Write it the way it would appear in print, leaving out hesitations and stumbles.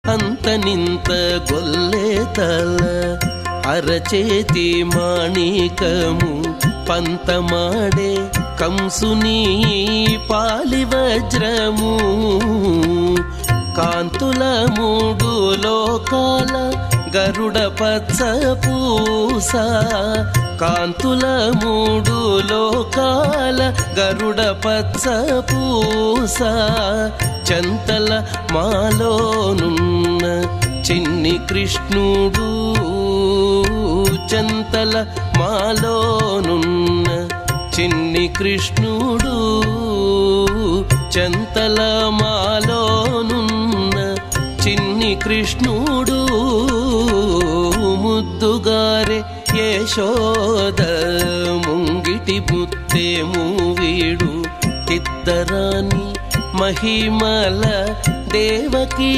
అంతనింత గొల్లెతల అరచేతి మాణికము పంతమాడే కంసుని పాలి వజ్రము కాంతుల మూడు లోకాల గరుడ పచ్చ పూస కాంతుల మూడు లోకాల గరుడ పచ్చ పూస చంతల మాలోనున్న చిన్ని కృష్ణుడు చంతల మాలోనున్న చిన్ని కృష్ణుడు చంతల మాలోనున్న చిన్ని కృష్ణుడు ముద్దుగారే యశోద ముంగిటి ముత్తేము వీడు ఇద్దరాని మహిమల దేవకీ